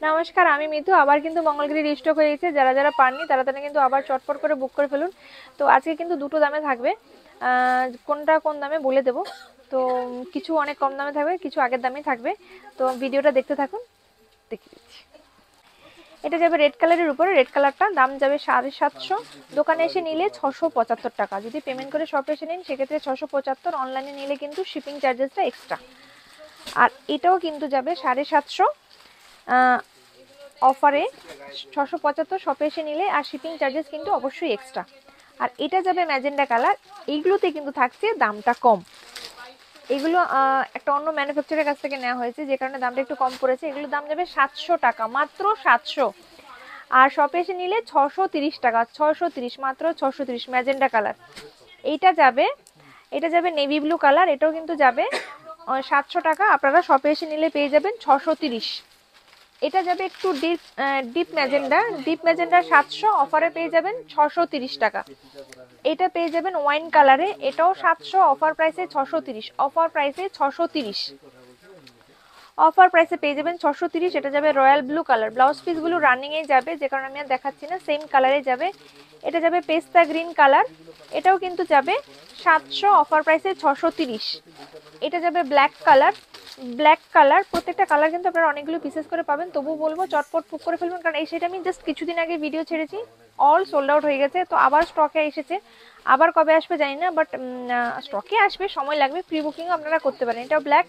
নমস্কার, আমি মিতু। আবার কিন্তু মঙ্গলগিরি রিস্টক হয়ে গেছে। যারা যারা পাননি তারা তারা কিন্তু আবার চটপট করে বুক করে ফেলুন। তো আজকে কিন্তু দুটো দামে থাকবে, কোনটা কোন দামে বলে দেব। তো কিছু অনেক কম দামে থাকবে, কিছু আগের দামেই থাকবে। তো ভিডিওটা দেখতে থাকুন, দেখিয়ে দিচ্ছি। এটা যাবে রেড কালারের উপরে। রেড কালারটা দাম যাবে 750। দোকানে এসে নিলে 675 টাকা। যদি পেমেন্ট করে শপে এসে নিন সেক্ষেত্রে 675। অনলাইনে নিলে কিন্তু শিপিং চার্জেসটা এক্সট্রা। আর এটাও কিন্তু যাবে 750 অফারে। 675 শপে এসে নিলে, আর শিপিং চার্জেস কিন্তু অবশ্যই এক্সট্রা। আর এটা যাবে ম্যাজেন্ডা কালার। এইগুলোতে কিন্তু থাকছে দামটা কম। এগুলো একটা অন্য ম্যানুফ্যাকচারের কাছ থেকে নেওয়া হয়েছে, যে কারণে দামটা একটু কম পড়েছে। এগুলোর দাম যাবে 700 টাকা, মাত্র 700। আর শপে এসে নিলে 630 টাকা, 630, মাত্র 630। ম্যাজেন্ডা কালার এটা যাবে নেভি ব্লু কালার। এটাও কিন্তু যাবে 700 টাকা। আপনারা শপে এসে নিলে পেয়ে যাবেন 630। এটা যাবে একটু ডিপ ম্যাজেন্ডা 700, অফারে পেয়ে যাবেন 630 টাকা। এটা পেয়ে যাবেন ওয়াইন কালারে, এটাও 700, অফার প্রাইসে 630। অফার প্রাইসে 630, অফার প্রাইসে পেয়ে যাবেন 630। এটা যাবে royal blue colour. Blouse piece গুলো রানিং এ যাবে, যে কারণে আমি আর দেখাচ্ছি না, সেম কালারে যাবে। এটা যাবে পেস্তা গ্রিন কালার। এটাও কিন্তু যাবে 700, অফার প্রাইসে 630। এটা যাবে ব্ল্যাক কালার। প্রত্যেকটা কালার কিন্তু আপনারা অনেকগুলো পিসেস করে পাবেন, তবু বলবো চটপট বুক করে ফেলবেন, কারণ এই সেটা আমি জাস্ট কিছুদিন আগে ভিডিও ছেড়েছি, অল সোল্ড আউট হয়ে গেছে। তো আবার স্টকে এসেছে, আবার কবে আসবে জানি না, বাট স্টকে আসবে, সময় লাগবে। প্রি বুকিংও আপনারা করতে পারেন। এটাও ব্ল্যাক,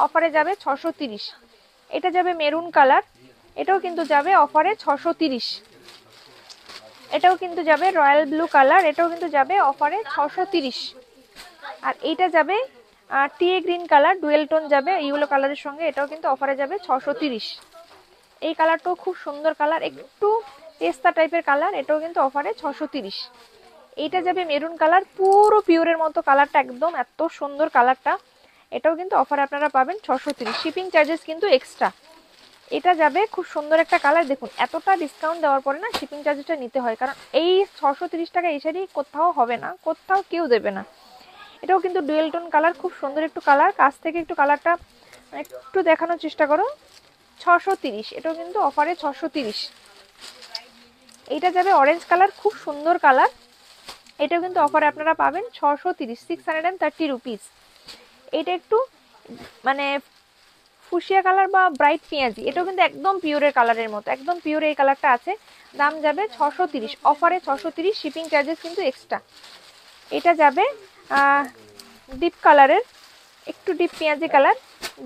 অফারে যাবে 630। এটা যাবে মেরুন কালার। এটাও কিন্তু যাবে অফারে 630। এটাও কিন্তু যাবে রয়্যাল ব্লু কালার। এটাও কিন্তু যাবে অফারে 630। আর এইটা যাবে টিএ গ্রিন কালার, ডুয়েল টোন যাবে ইয়েলো কালারের সঙ্গে। এটাও কিন্তু অফারে যাবে 630। এই কালারটাও খুব সুন্দর কালার, একটু পেস্তা টাইপের কালার। এটাও কিন্তু অফারে 630। এইটা যাবে মেরুন কালার, পুরো পিওরের মতো কালারটা, একদম এত সুন্দর কালারটা। এটাও কিন্তু অফারে আপনারা পাবেন 630। শিপিং চার্জেস কিন্তু এক্সট্রা। এটা যাবে খুব সুন্দর একটা কালার। দেখুন, এতটা ডিসকাউন্ট দেওয়ার পরে না শিপিং চার্জেসটা নিতে হয়, কারণ এই 630 টাকা এই শাড়ি কোথাও হবে না, কোথাও কেউ দেবে না। এটাও কিন্তু ডুয়েল টোন কালার, খুব সুন্দর একটু কালার। কাছ থেকে একটু কালারটা একটু দেখানোর চেষ্টা করো। 630, এটাও কিন্তু অফারে 630। এইটা যাবে অরেঞ্জ কালার, খুব সুন্দর কালার। এটাও কিন্তু অফারে আপনারা পাবেন 630, 630 রুপিস। এটা একটু মানে ফুসিয়া কালার বা ব্রাইট পেঁয়াজি। এটাও কিন্তু একদম পিওরের কালারের মতো, একদম পিওর এই কালারটা আছে। দাম যাবে 630, অফারে 630, শিপিং চার্জেস কিন্তু এক্সট্রা। এটা যাবে ডিপ কালারের, একটু ডিপ পেঁয়াজি কালার,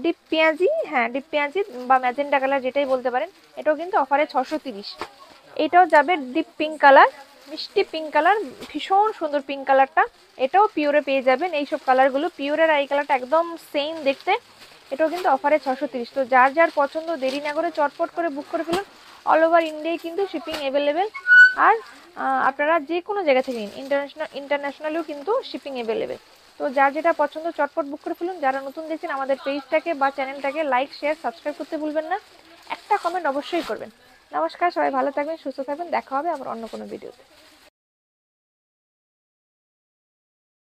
ডিপ পেঁয়াজি, হ্যাঁ ডিপ পেঁয়াজি বা ম্যাজেন্ডা কালার যেটাই বলতে পারেন। এটাও কিন্তু অফারে 630। এটাও যাবে ডিপ পিঙ্ক কালার, মিষ্টি পিঙ্ক কালার, ভীষণ সুন্দর পিঙ্ক কালারটা। এটাও পিওরে পেয়ে যাবেন। এইসব কালারগুলো পিওরের, আর এই কালারটা একদম সেম দেখতে। এটাও কিন্তু অফারে 630। তো যার যার পছন্দ দেরি না করে চটপট করে বুক করে ফেলুন। অল ওভার ইন্ডিয়ায় কিন্তু শিপিং অ্যাভেলেবেল। আর আপনারা যে কোনো জায়গা থেকে নিন, ইন্টারন্যাশনালেও কিন্তু শিপিং অ্যাভেলেবেল। তো যার যেটা পছন্দ চটপট বুক করে ফেলুন। যারা নতুন দেখছেন আমাদের পেজটাকে বা চ্যানেলটাকে লাইক, শেয়ার, সাবস্ক্রাইব করতে ভুলবেন না। একটা কমেন্ট অবশ্যই করবেন। নমস্কার, সবাই ভালো থাকবেন, সুস্থ থাকবেন। দেখা হবে আবার অন্য কোনো ভিডিওতে।